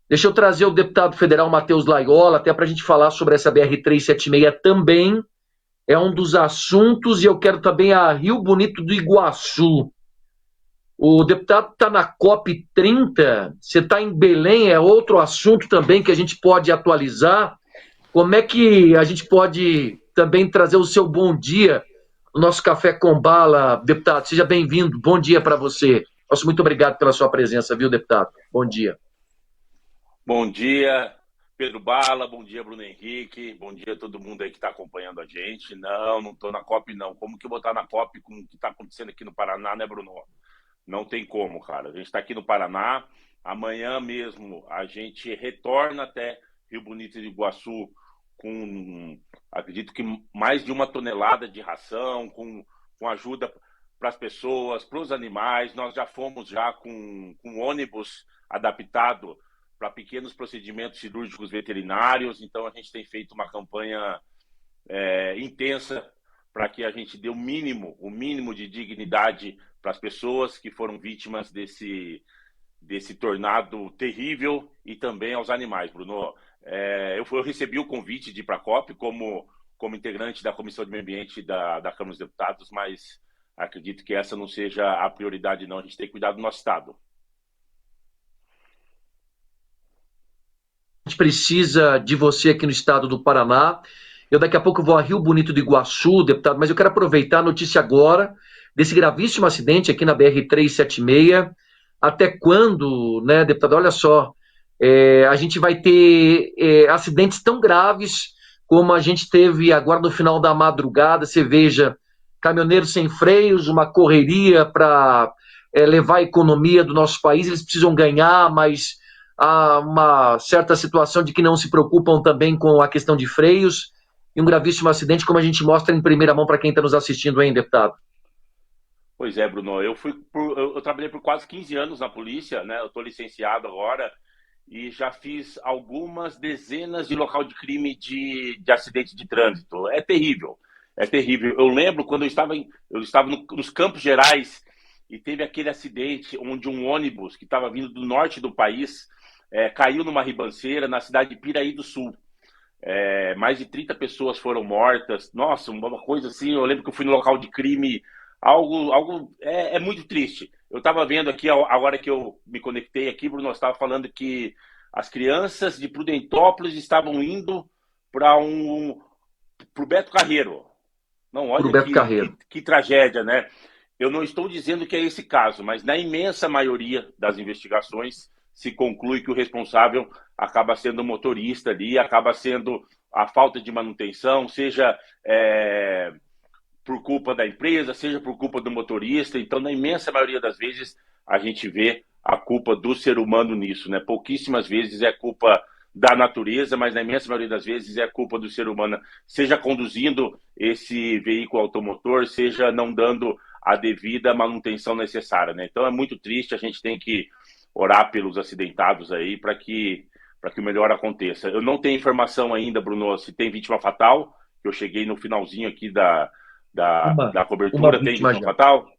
Deixa eu trazer o deputado federal Matheus Laiola, até para a gente falar sobre essa BR-376 também. É um dos assuntos, e eu quero também a Rio Bonito do Iguaçu. O deputado está na COP30, você está em Belém, é outro assunto também que a gente pode atualizar. Como é que a gente pode também trazer o seu bom dia no nosso Café com Bala, deputado? Seja bem-vindo, bom dia para você. Nosso muito obrigado pela sua presença, viu, deputado? Bom dia. Bom dia, Pedro Bala, bom dia, Bruno Henrique, bom dia a todo mundo aí que está acompanhando a gente. Não estou na COP, não. Como que eu vou estar na COP com o que está acontecendo aqui no Paraná, né, Bruno? Não tem como, cara. A gente está aqui no Paraná, amanhã mesmo a gente retorna até Rio Bonito do Iguaçu com, acredito que mais de 1 tonelada de ração, com ajuda para as pessoas, para os animais. Nós já fomos já com ônibus adaptado para pequenos procedimentos cirúrgicos veterinários. Então a gente tem feito uma campanha intensa para que a gente dê o mínimo de dignidade para as pessoas que foram vítimas desse tornado terrível e também aos animais, Bruno. Eu recebi o convite de ir para a COP como integrante da Comissão de Meio Ambiente da Câmara dos Deputados, mas acredito que essa não seja a prioridade, não. A gente tem que cuidar do nosso Estado. A gente precisa de você aqui no estado do Paraná. Eu daqui a pouco vou a Rio Bonito do Iguaçu, deputado, mas eu quero aproveitar a notícia agora desse gravíssimo acidente aqui na BR-376. Até quando, né, deputado? Olha só, a gente vai ter acidentes tão graves como a gente teve agora no final da madrugada. Você veja, caminhoneiros sem freios, uma correria para levar a economia do nosso país. Eles precisam ganhar, mas há uma certa situação de que não se preocupam também com a questão de freios. E um gravíssimo acidente, como a gente mostra em primeira mão para quem está nos assistindo aí, deputado. Pois é, Bruno, eu trabalhei por quase 15 anos na polícia, né? Eu estou licenciado agora e já fiz algumas dezenas de local de crime de acidente de trânsito. É terrível, é terrível. Eu lembro quando eu estava nos Campos Gerais e teve aquele acidente onde um ônibus que estava vindo do norte do país caiu numa ribanceira na cidade de Piraí do Sul. Mais de 30 pessoas foram mortas. Nossa, uma coisa assim. Eu lembro que eu fui no local de crime. Algo muito triste. Eu estava vendo aqui, agora que eu me conectei aqui, Bruno, nós estava falando que as crianças de Prudentópolis estavam indo para o Beto Carreiro. Não, olha que tragédia, né? Eu não estou dizendo que é esse caso, mas na imensa maioria das investigações se conclui que o responsável acaba sendo o motorista ali, acaba sendo a falta de manutenção, seja por culpa da empresa, seja por culpa do motorista. Então, na imensa maioria das vezes, a gente vê a culpa do ser humano nisso, né? Pouquíssimas vezes é culpa da natureza, mas na imensa maioria das vezes é culpa do ser humano, seja conduzindo esse veículo automotor, seja não dando a devida manutenção necessária, né? Então, é muito triste, a gente tem que orar pelos acidentados aí para que o melhor aconteça. Eu não tenho informação ainda, Bruno, se tem vítima fatal. Eu cheguei no finalzinho aqui da cobertura. Tem vítima fatal?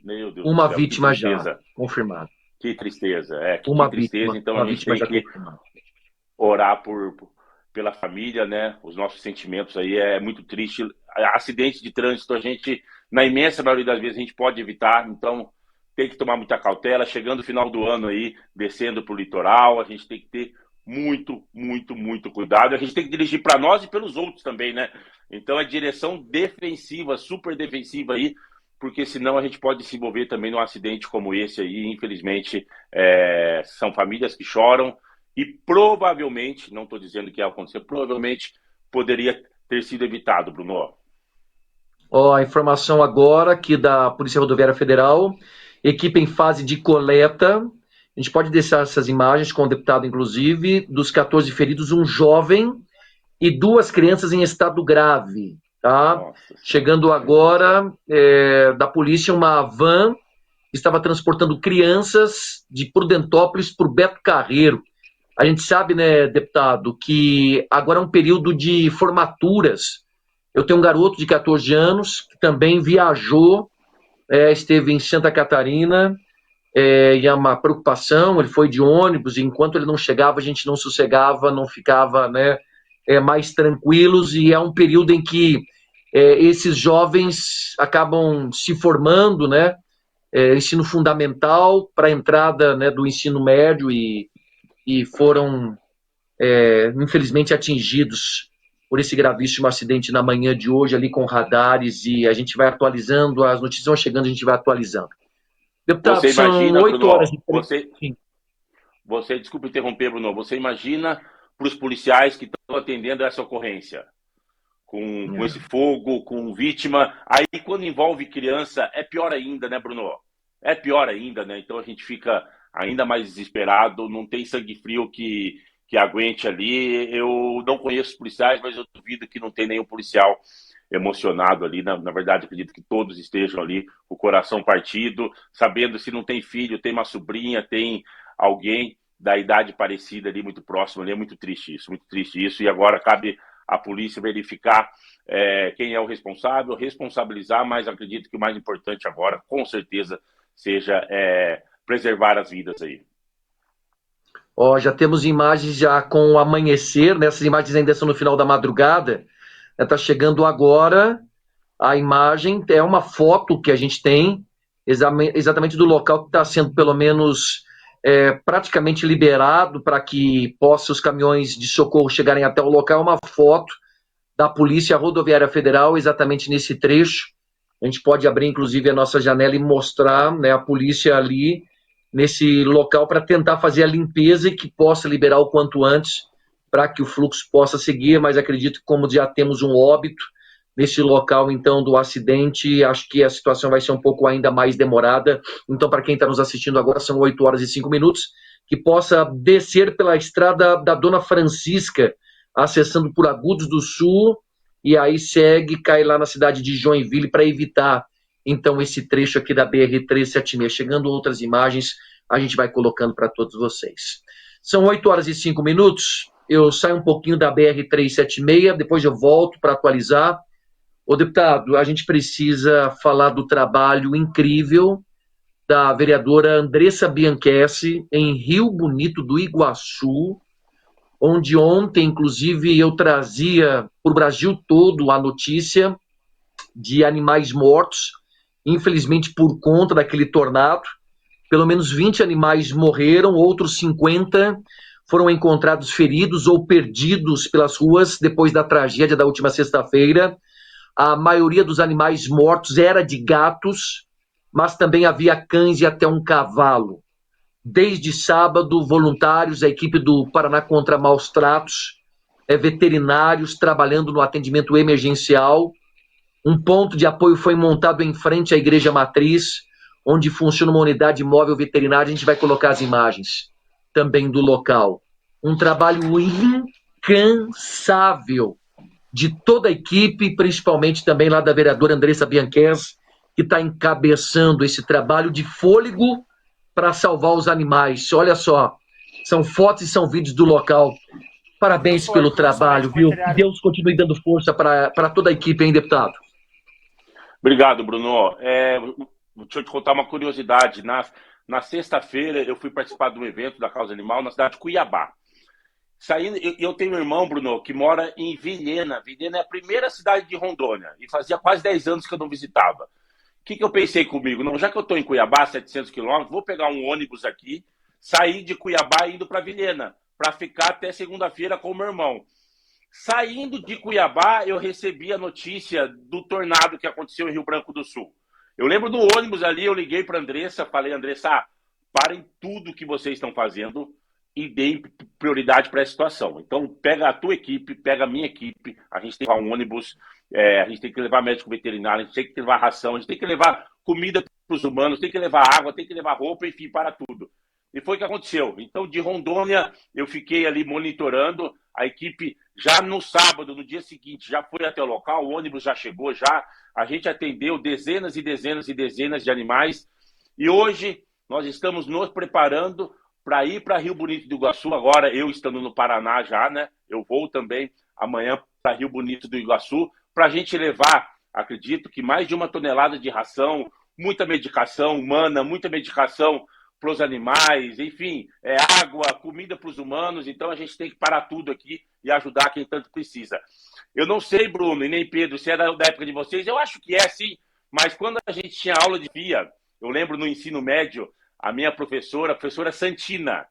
Meu Deus uma do céu, vítima já confirmada. Que tristeza, que tristeza. Vítima, então a gente tem que orar pela família, né? Os nossos sentimentos aí, é muito triste. Acidentes de trânsito, a gente, na imensa maioria das vezes, a gente pode evitar, então tem que tomar muita cautela. Chegando o final do ano aí, descendo para o litoral, a gente tem que ter muito, muito, muito cuidado. A gente tem que dirigir para nós e pelos outros também, né? Então é direção defensiva, super defensiva aí, porque senão a gente pode se envolver também num acidente como esse aí. Infelizmente, são famílias que choram e provavelmente, não estou dizendo que ia acontecer, provavelmente poderia ter sido evitado, Bruno. A informação agora aqui da Polícia Rodoviária Federal, equipe em fase de coleta. A gente pode deixar essas imagens com o deputado, inclusive, dos 14 feridos, um jovem e 2 crianças em estado grave. Tá? Nossa, chegando agora da polícia uma van que estava transportando crianças de Prudentópolis para o Beto Carreiro. A gente sabe, né, deputado, que agora é um período de formaturas. Eu tenho um garoto de 14 anos que também viajou, esteve em Santa Catarina, e é uma preocupação. Ele foi de ônibus, e enquanto ele não chegava, a gente não sossegava, não ficava, né, mais tranquilos, e é um período em que esses jovens acabam se formando, né, ensino fundamental para a entrada, né, do ensino médio, e foram, infelizmente, atingidos por esse gravíssimo acidente na manhã de hoje, ali com radares, e a gente vai atualizando, as notícias vão chegando, a gente vai atualizando. Deputado, Você são imagina, 8 horas Bruno, e 3. Sim. desculpe interromper, Bruno, você imagina para os policiais que estão atendendo essa ocorrência, com esse fogo, com vítima, aí quando envolve criança, é pior ainda, né, Bruno? É pior ainda, né? Então a gente fica ainda mais desesperado, não tem sangue frio que aguente ali. Eu não conheço os policiais, mas eu duvido que não tem nenhum policial emocionado ali. Na verdade, acredito que todos estejam ali com o coração partido, sabendo se não tem filho, tem uma sobrinha, tem alguém da idade parecida ali, muito próximo ali. É muito triste isso. E agora cabe a polícia verificar quem é o responsável, responsabilizar, mas acredito que o mais importante agora, com certeza, seja preservar as vidas aí. Já temos imagens já com o amanhecer, né? Essas imagens ainda são no final da madrugada. Está chegando agora a imagem, é uma foto que a gente tem exatamente do local que está sendo, pelo menos, praticamente liberado para que possam os caminhões de socorro chegarem até o local. Uma foto da Polícia Rodoviária Federal, exatamente nesse trecho. A gente pode abrir, inclusive, a nossa janela e mostrar, né, a polícia ali nesse local para tentar fazer a limpeza e que possa liberar o quanto antes para que o fluxo possa seguir, mas acredito que como já temos um óbito nesse local, então, do acidente, acho que a situação vai ser um pouco ainda mais demorada. Então, para quem está nos assistindo agora, são 8 horas e 5 minutos, que possa descer pela estrada da Dona Francisca, acessando por Agudos do Sul, e aí segue, cai lá na cidade de Joinville para evitar, então, esse trecho aqui da BR-376. Chegando outras imagens, a gente vai colocando para todos vocês. São 8 horas e 5 minutos, eu saio um pouquinho da BR-376, depois eu volto para atualizar. Deputado, a gente precisa falar do trabalho incrível da vereadora Andressa Bianchessi em Rio Bonito do Iguaçu, onde ontem, inclusive, eu trazia para o Brasil todo a notícia de animais mortos, infelizmente por conta daquele tornado. Pelo menos 20 animais morreram, outros 50 foram encontrados feridos ou perdidos pelas ruas depois da tragédia da última sexta-feira. A maioria dos animais mortos era de gatos, mas também havia cães e até um cavalo. Desde sábado, voluntários, a equipe do Paraná contra Maus Tratos, veterinários trabalhando no atendimento emergencial. Um ponto de apoio foi montado em frente à Igreja Matriz, onde funciona uma unidade móvel veterinária. A gente vai colocar as imagens também do local. Um trabalho incansável de toda a equipe, principalmente também lá da vereadora Andressa Bianchessi, que está encabeçando esse trabalho de fôlego para salvar os animais. Olha só, são fotos e são vídeos do local. Parabéns pelo trabalho, viu? Que Deus continue dando força para toda a equipe, hein, deputado? Obrigado, Bruno. Deixa eu te contar uma curiosidade. Na sexta-feira, eu fui participar de um evento da Causa Animal na cidade de Cuiabá. Saindo, eu tenho um irmão, Bruno, que mora em Vilhena. Vilhena é a primeira cidade de Rondônia. E fazia quase 10 anos que eu não visitava. O que eu pensei comigo? Não, já que eu estou em Cuiabá, 700 quilômetros, vou pegar um ônibus aqui, sair de Cuiabá indo para Vilhena, para ficar até segunda-feira com o meu irmão. Saindo de Cuiabá, eu recebi a notícia do tornado que aconteceu em Rio Branco do Sul. Eu lembro do ônibus ali, eu liguei para a Andressa, falei, Andressa, parem tudo que vocês estão fazendo e deem prioridade para essa situação. Então, pega a tua equipe, pega a minha equipe, a gente tem que levar um ônibus, a gente tem que levar médico veterinário, a gente tem que levar ração, a gente tem que levar comida para os humanos, tem que levar água, tem que levar roupa, enfim, para tudo. E foi o que aconteceu. Então, de Rondônia, eu fiquei ali monitorando, a equipe já no sábado, no dia seguinte, já foi até o local, o ônibus já chegou, a gente atendeu dezenas e dezenas e dezenas de animais, e hoje nós estamos nos preparando para ir para Rio Bonito do Iguaçu. Agora, eu estando no Paraná já, né? Eu vou também amanhã para Rio Bonito do Iguaçu, para a gente levar, acredito que mais de 1 tonelada de ração, muita medicação humana, muita medicação para os animais, enfim, água, comida para os humanos. Então a gente tem que parar tudo aqui e ajudar quem tanto precisa. Eu não sei, Bruno, e nem Pedro, se é da época de vocês, eu acho que é sim, mas quando a gente tinha aula de FIA, eu lembro no ensino médio, a minha professora, a professora Santina,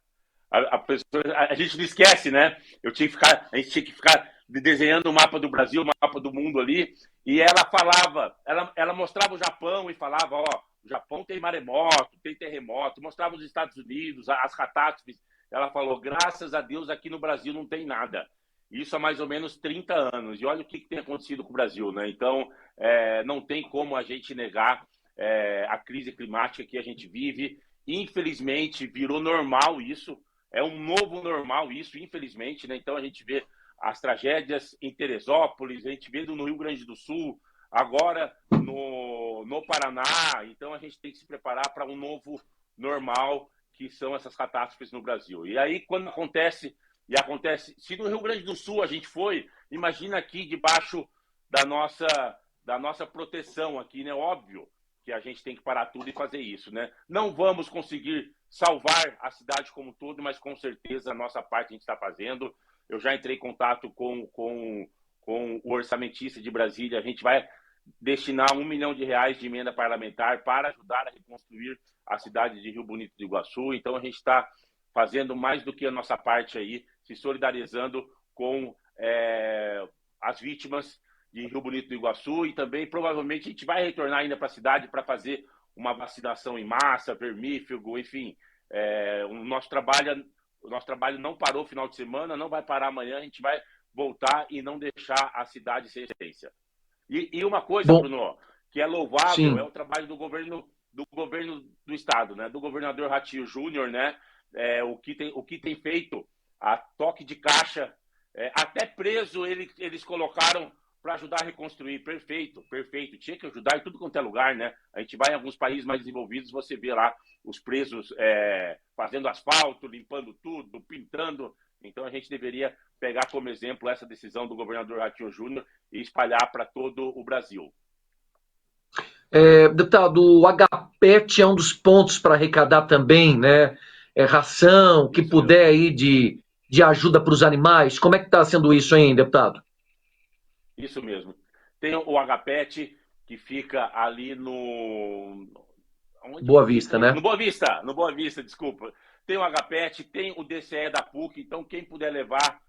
a gente não esquece, né? A gente tinha que ficar desenhando o mapa do Brasil, o mapa do mundo ali, e ela falava, ela mostrava o Japão e falava, ó, o Japão tem maremoto, tem terremoto, mostrava os Estados Unidos, as catástrofes. Ela falou, graças a Deus aqui no Brasil não tem nada. Isso há mais ou menos 30 anos. E olha o que tem acontecido com o Brasil, né? Então, não tem como a gente negar a crise climática que a gente vive. Infelizmente, virou normal isso. É um novo normal isso, infelizmente, né? Então, a gente vê as tragédias em Teresópolis, a gente vê no Rio Grande do Sul, agora no Paraná. Então, a gente tem que se preparar para um novo normal, que são essas catástrofes no Brasil. E aí, quando acontece, se no Rio Grande do Sul a gente foi, imagina aqui debaixo da nossa proteção aqui, né? Óbvio que a gente tem que parar tudo e fazer isso, né? Não vamos conseguir salvar a cidade como um todo, mas com certeza a nossa parte a gente está fazendo. Eu já entrei em contato com o orçamentista de Brasília, a gente vai destinar R$ 1 milhão de emenda parlamentar para ajudar a reconstruir a cidade de Rio Bonito do Iguaçu. Então a gente está fazendo mais do que a nossa parte aí, se solidarizando com as vítimas de Rio Bonito do Iguaçu, e também provavelmente a gente vai retornar ainda para a cidade para fazer uma vacinação em massa, vermífugo, enfim. O nosso trabalho não parou no final de semana, não vai parar amanhã, a gente vai voltar e não deixar a cidade sem essência. E uma coisa, Bom, que que é louvável, sim. é o trabalho do governo do estado, né? Do governador Ratinho Júnior, né? O que tem feito a toque de caixa, até preso eles colocaram para ajudar a reconstruir. Perfeito, perfeito. Tinha que ajudar em tudo quanto é lugar, né? A gente vai em alguns países mais desenvolvidos, você vê lá os presos fazendo asfalto, limpando tudo, pintando. Então a gente deveria pegar como exemplo essa decisão do governador Ratinho Júnior e espalhar para todo o Brasil. Deputado, o HPET é um dos pontos para arrecadar também, né? Ração, que Isso puder mesmo. aí de ajuda para os animais. Como é que está sendo isso aí, deputado? Isso mesmo. Tem o HPET, que fica ali onde Boa que fica Vista, mesmo? né? No Boa Vista, desculpa. Tem o HPET, tem o DCE da PUC, então quem puder levar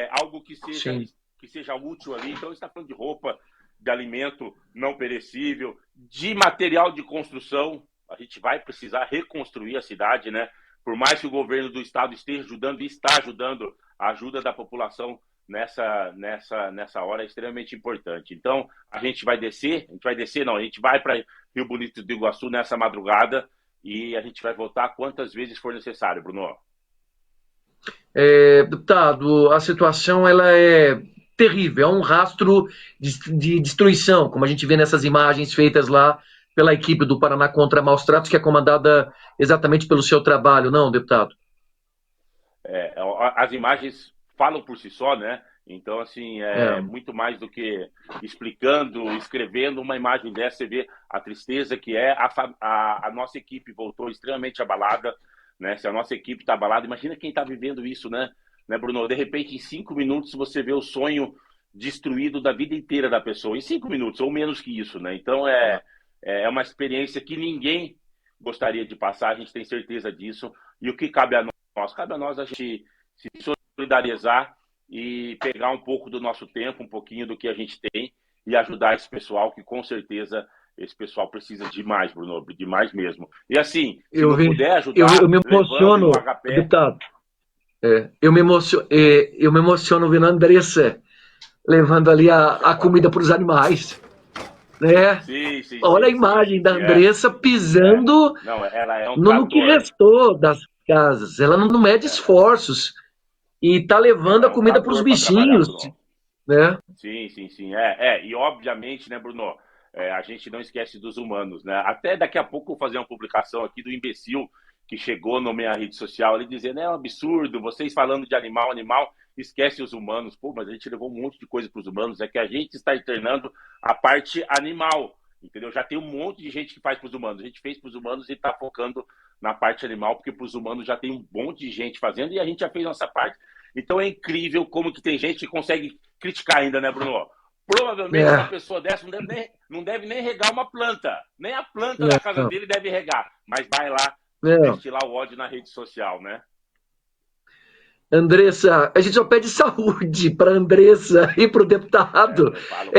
algo que Sim. seja útil ali. Então, está falando de roupa, de alimento não perecível, de material de construção. A gente vai precisar reconstruir a cidade, né? Por mais que o governo do estado esteja ajudando e está ajudando, a ajuda da população nessa hora é extremamente importante. Então, a gente vai para Rio Bonito do Iguaçu nessa madrugada e a gente vai voltar quantas vezes for necessário, Bruno. Deputado, a situação ela é terrível, é um rastro de destruição, como a gente vê nessas imagens feitas lá pela equipe do Paraná contra Maus Tratos, que é comandada exatamente pelo seu trabalho, não, deputado? As imagens falam por si só, né? Então, assim, É, muito mais do que explicando, escrevendo uma imagem dessa, você vê a tristeza que é. A nossa equipe voltou extremamente abalada, né? Se a nossa equipe está abalada, imagina quem está vivendo isso, né, Bruno? De repente, em 5 minutos, você vê o sonho destruído da vida inteira da pessoa. Em 5 minutos, ou menos que isso, né? Então, é uma experiência que ninguém gostaria de passar, a gente tem certeza disso. E o que cabe a nós? Cabe a nós a gente se solidarizar e pegar um pouco do nosso tempo, um pouquinho do que a gente tem e ajudar esse pessoal, que com certeza esse pessoal precisa demais, Bruno, demais mesmo. E assim, se eu, não vi, puder eu ajudar, me levando no emociono, HP. deputado, eu me emociono vendo a Andressa levando ali a comida para os animais, né? Sim, sim, Olha a sim, sim, imagem sim, da sim. Andressa pisando Não, ela é um no que trator. restou das casas. Ela não mede esforços e tá levando Ela a é um comida para os trator para trabalhar, bichinhos, Bruno. né? Sim, sim, sim. E obviamente, né, Bruno, a gente não esquece dos humanos, né? Até daqui a pouco eu vou fazer uma publicação aqui do imbecil que chegou na minha rede social ali dizendo, é um absurdo, vocês falando de animal, esquece os humanos. Pô, mas a gente levou um monte de coisa para os humanos, é que a gente está internando a parte animal, entendeu? Já tem um monte de gente que faz para os humanos, a gente fez para os humanos e está focando na parte animal, porque para os humanos já tem um monte de gente fazendo e a gente já fez nossa parte. Então é incrível como que tem gente que consegue criticar ainda, né, Bruno? Provavelmente uma pessoa dessa não deve nem regar uma planta. Nem a planta da casa dele deve regar. Mas vai lá destilar o ódio na rede social, né? Andressa, a gente só pede saúde para a Andressa e para o deputado.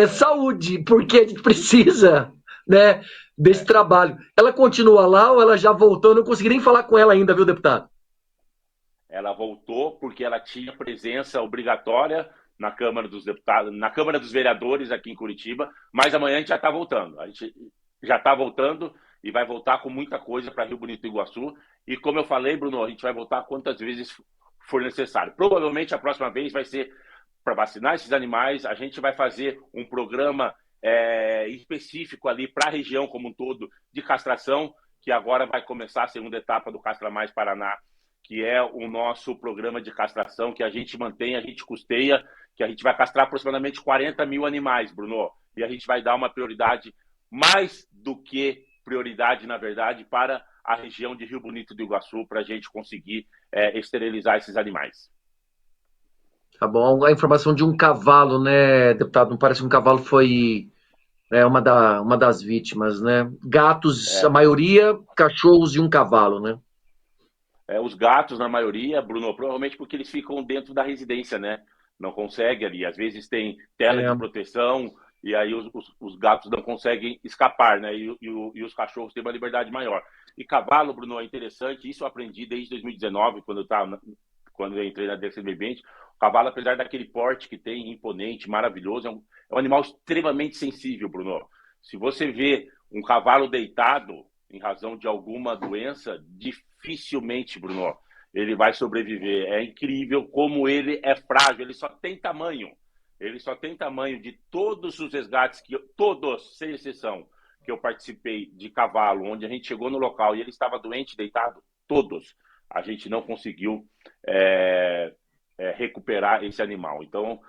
Saúde, porque a gente precisa, né, desse trabalho. Ela continua lá ou ela já voltou? Eu não consegui nem falar com ela ainda, viu, deputado? Ela voltou porque ela tinha presença obrigatória na Câmara dos Deputados, na Câmara dos Vereadores aqui em Curitiba, mas amanhã a gente já está voltando. A gente já está voltando e vai voltar com muita coisa para Rio Bonito do Iguaçu. E como eu falei, Bruno, a gente vai voltar quantas vezes for necessário. Provavelmente a próxima vez vai ser para vacinar esses animais. A gente vai fazer um programa específico ali para a região como um todo de castração, que agora vai começar a segunda etapa do Castra Mais Paraná, que é o nosso programa de castração, que a gente mantém, a gente custeia, que a gente vai castrar aproximadamente 40 mil animais, Bruno. E a gente vai dar uma prioridade, mais do que prioridade, na verdade, para a região de Rio Bonito do Iguaçu, para a gente conseguir esterilizar esses animais. Tá bom. A informação de um cavalo, né, deputado? Não parece que um cavalo foi uma das vítimas, né? Gatos, a maioria, cachorros e um cavalo, né? Os gatos, na maioria, Bruno, provavelmente porque eles ficam dentro da residência, né? Não consegue ali. Às vezes tem tela de proteção e aí os gatos não conseguem escapar, né? E os cachorros têm uma liberdade maior. E cavalo, Bruno, é interessante. Isso eu aprendi desde 2019, quando eu entrei na Defesa do Meio Ambiente. O cavalo, apesar daquele porte que tem, imponente, maravilhoso, é um animal extremamente sensível, Bruno. Se você vê um cavalo deitado em razão de alguma doença, dificilmente, Bruno, ele vai sobreviver. É incrível como ele é frágil, ele só tem tamanho. Ele só tem tamanho de todos os resgates, todos, sem exceção, que eu participei de cavalo, onde a gente chegou no local e ele estava doente, deitado, todos, a gente não conseguiu recuperar esse animal. Então,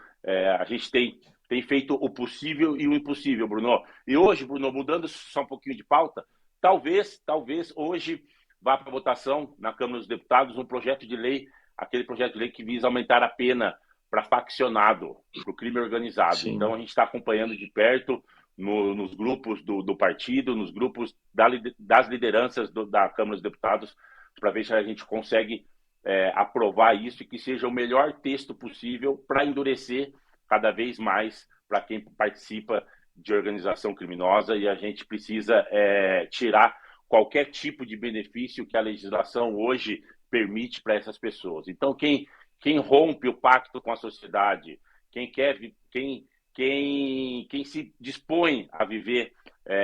a gente tem feito o possível e o impossível, Bruno. E hoje, Bruno, mudando só um pouquinho de pauta, talvez hoje vá para votação na Câmara dos Deputados um projeto de lei, aquele projeto de lei que visa aumentar a pena para faccionado, para o crime organizado. Sim. Então, a gente está acompanhando de perto nos grupos do partido, nos grupos das lideranças da Câmara dos Deputados, para ver se a gente consegue aprovar isso e que seja o melhor texto possível para endurecer cada vez mais para quem participa de organização criminosa, e a gente precisa tirar qualquer tipo de benefício que a legislação hoje permite para essas pessoas. Então, quem rompe o pacto com a sociedade, quem se dispõe a viver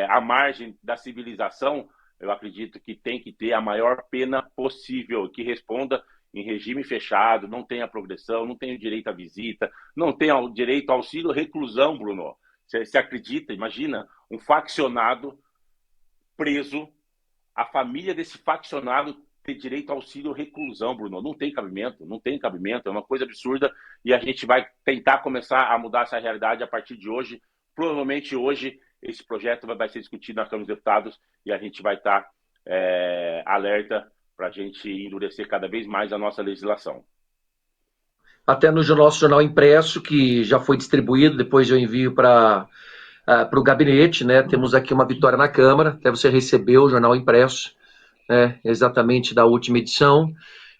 à margem da civilização, eu acredito que tem que ter a maior pena possível, que responda em regime fechado, não tenha progressão, não tenha o direito à visita, não tenha o direito ao auxílio reclusão, Bruno. Você acredita? Imagina um faccionado preso, a família desse faccionado ter direito ao auxílio reclusão, Bruno. Não tem cabimento, é uma coisa absurda e a gente vai tentar começar a mudar essa realidade a partir de hoje. Provavelmente hoje esse projeto vai ser discutido na Câmara dos Deputados e a gente vai estar alerta para a gente endurecer cada vez mais a nossa legislação. Até no nosso jornal impresso, que já foi distribuído, depois eu envio para o gabinete, né? Temos aqui uma vitória na Câmara, até você recebeu o jornal impresso, né? Exatamente da última edição.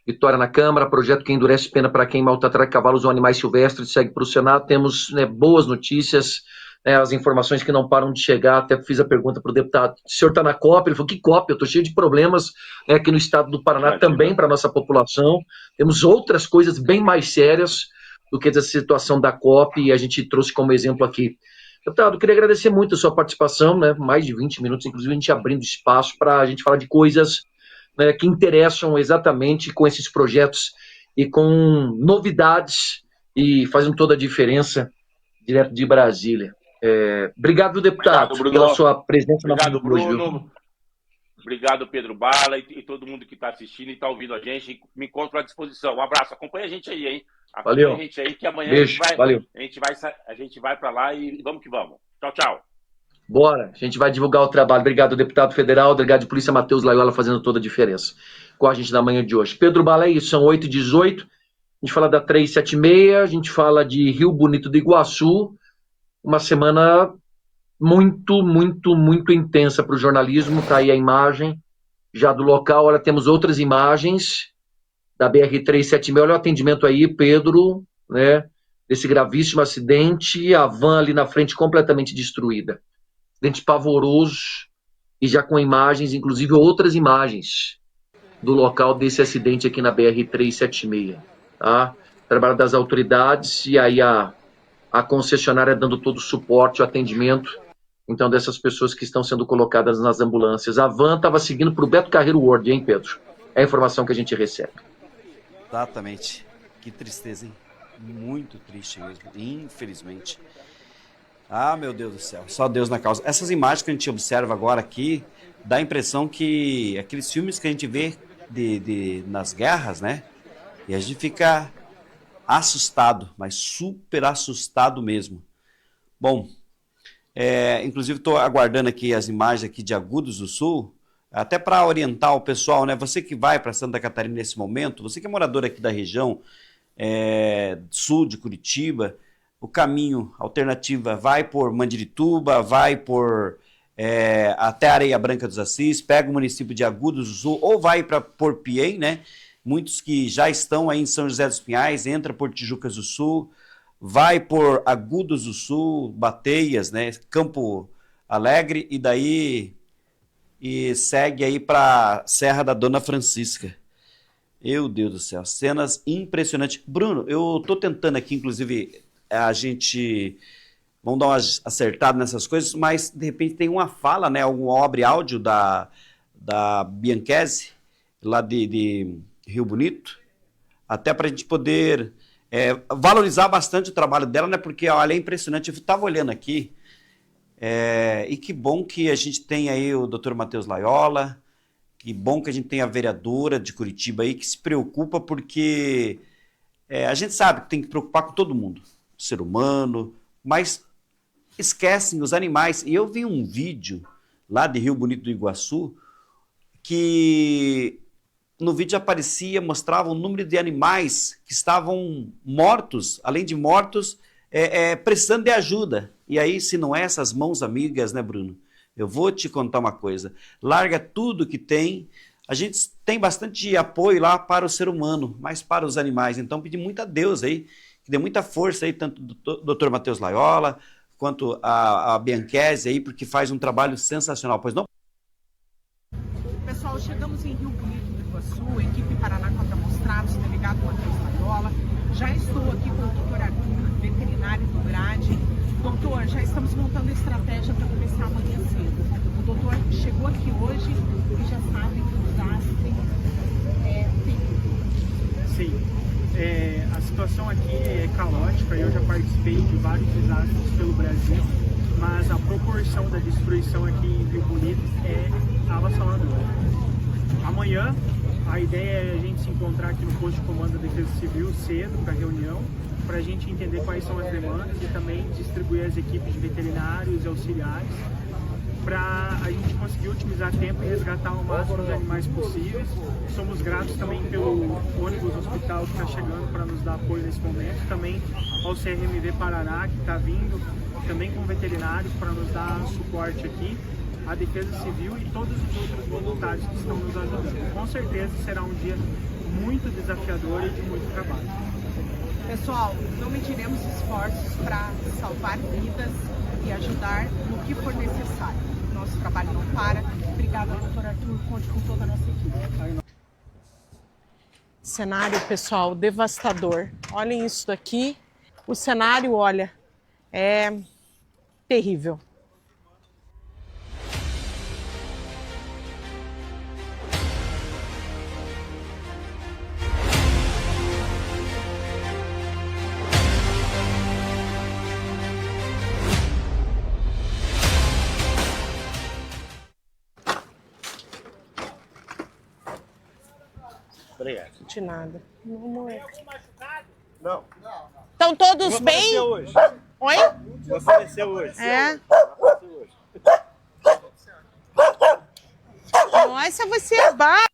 Vitória na Câmara, projeto que endurece pena para quem maltratar cavalos ou animais silvestres, segue para o Senado. Temos, né, boas notícias, né, as informações que não param de chegar. Até fiz a pergunta para o deputado: o senhor está na COP? Ele falou: que COP? Eu estou cheio de problemas aqui no estado do Paraná, também para a nossa população. Temos outras coisas bem mais sérias do que essa situação da COP, e a gente trouxe como exemplo aqui. Deputado, eu queria agradecer muito a sua participação, né, mais de 20 minutos, inclusive a gente abrindo espaço para a gente falar de coisas, né, que interessam exatamente com esses projetos e com novidades e fazem toda a diferença direto de Brasília. Obrigado, deputado, pela sua presença. Obrigado, Bruno. Obrigado, Pedro Bala e todo mundo que está assistindo e está ouvindo a gente. Me encontro à disposição. Um abraço. Acompanha a gente aí, hein? Valeu. A gente aí, que amanhã Beijo. a gente vai para lá e vamos que vamos. Tchau, tchau. Bora, a gente vai divulgar o trabalho. Obrigado, deputado federal, delegado de polícia Matheus Laiola, fazendo toda a diferença com a gente na manhã de hoje. Pedro Bala, é isso, são 8h18. A gente fala da 376, a gente fala de Rio Bonito do Iguaçu. Uma semana muito, muito, muito intensa para o jornalismo. Tá aí a imagem já do local. Olha, temos outras imagens da BR-376. Olha o atendimento aí, Pedro, né? Desse gravíssimo acidente. A van ali na frente completamente destruída. Acidente pavoroso. E já com imagens, inclusive outras imagens do local desse acidente aqui na BR-376. Tá? Trabalho das autoridades e aí a concessionária dando todo o suporte, o atendimento, então, dessas pessoas que estão sendo colocadas nas ambulâncias. A van estava seguindo para o Beto Carreiro World, hein, Pedro? É a informação que a gente recebe. Exatamente. Que tristeza, hein? Muito triste mesmo, infelizmente. Ah, meu Deus do céu, só Deus na causa. Essas imagens que a gente observa agora aqui, dá a impressão que aqueles filmes que a gente vê nas guerras, né? E a gente fica assustado, mas super assustado mesmo. Bom, inclusive estou aguardando aqui as imagens aqui de Agudos do Sul, até para orientar o pessoal, né? Você que vai para Santa Catarina nesse momento, você que é morador aqui da região sul de Curitiba, o caminho, a alternativa, vai por Mandirituba, vai por até Areia Branca dos Assis, pega o município de Agudos do Sul, ou vai para Porpiem, né? Muitos que já estão aí em São José dos Pinhais, entra por Tijucas do Sul, vai por Agudos do Sul, Bateias, né? Campo Alegre, e daí segue aí para Serra da Dona Francisca. Meu Deus do céu, cenas impressionantes. Bruno, eu estou tentando aqui, inclusive, a gente... Vamos dar uma acertada nessas coisas, mas de repente tem uma fala, né? Um áudio da Bianchese, lá de Rio Bonito, até para a gente poder valorizar bastante o trabalho dela, né? Porque olha, é impressionante. Eu estava olhando aqui, e que bom que a gente tem aí o Dr. Matheus Laiola, que bom que a gente tem a vereadora de Curitiba aí que se preocupa, porque a gente sabe que tem que preocupar com todo mundo, o ser humano, mas esquecem os animais. E eu vi um vídeo lá de Rio Bonito do Iguaçu que no vídeo aparecia, mostrava o número de animais que estavam mortos, além de mortos, precisando de ajuda. E aí, se não é essas mãos amigas, né, Bruno? Eu vou te contar uma coisa. Larga tudo que tem. A gente tem bastante apoio lá para o ser humano, mas para os animais. Então, pedir muito a Deus aí, que dê muita força aí, tanto do Dr. Matheus Laiola, quanto a Bianchese aí, porque faz um trabalho sensacional. Pois não? Pessoal, chegamos em Rio Bonito do Iguaçu, equipe Paraná Contra Mostrados, delegado Matheus Laiola. Já estou aqui com o doutor Arthur, veterinário do GRADE. Doutor, já estamos montando a estratégia para começar amanhã cedo. O doutor chegou aqui hoje e já sabe que o desastre é terrível. Sim, a situação aqui é caótica. Eu já participei de vários desastres pelo Brasil, mas a proporção da destruição aqui em Rio Bonito é avassaladora. Amanhã, a ideia é a gente se encontrar aqui no posto de comando da Defesa Civil cedo para reunião, para a gente entender quais são as demandas e também distribuir as equipes de veterinários e auxiliares para a gente conseguir otimizar tempo e resgatar o máximo de animais possíveis. Somos gratos também pelo ônibus hospital que está chegando para nos dar apoio nesse momento, também ao CRMV Paraná que está vindo, também com veterinários para nos dar suporte aqui, a Defesa Civil e todos os outros voluntários que estão nos ajudando. Com certeza será um dia muito desafiador e de muito trabalho. Pessoal, não mediremos esforços para salvar vidas e ajudar no que for necessário. Nosso trabalho não para. Obrigada, doutor Arthur. Conte com toda a nossa equipe. Cenário, pessoal, devastador. Olhem isso daqui. O cenário, olha, é terrível. Obrigado. De nada. Não é. Não. Estão todos bem? Hoje. Oi? Você desceu hoje. É. Nossa, você é barra.